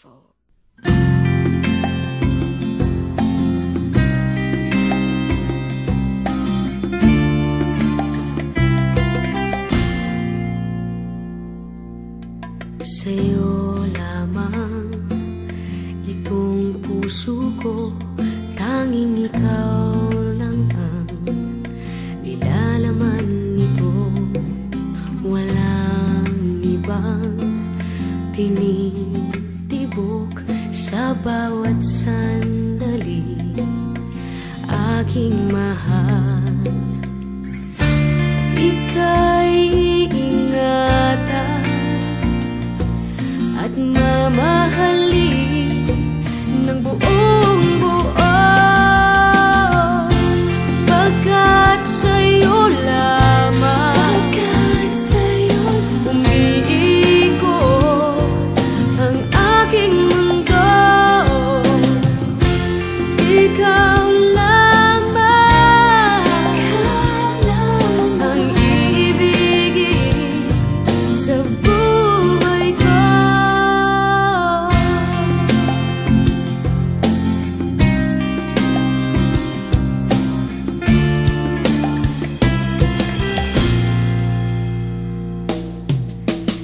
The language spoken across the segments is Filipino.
beautiful. Sa'yo lamang itong puso ko, tanging ikaw lang ang nilalaman nito. Walang ibang tinitibok sa bawat sandali, aking mahal. Ika'y ingatan at mamahalin ng buong buo, pagkat sa'yo lamang umiikot ang aking mundo. Ikaw lamang ang ibigin sa buhay ko.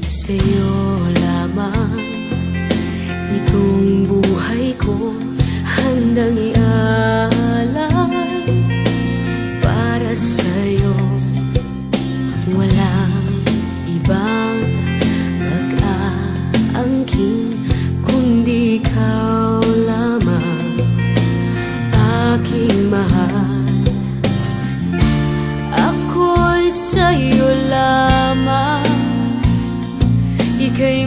Sa'yo lamang itong buhay ko handang ialay para sa'yo. Walang ibang mag-aangking kundi ikaw lamang, aking mahal. Ako'y sa'yo lamang, ika'y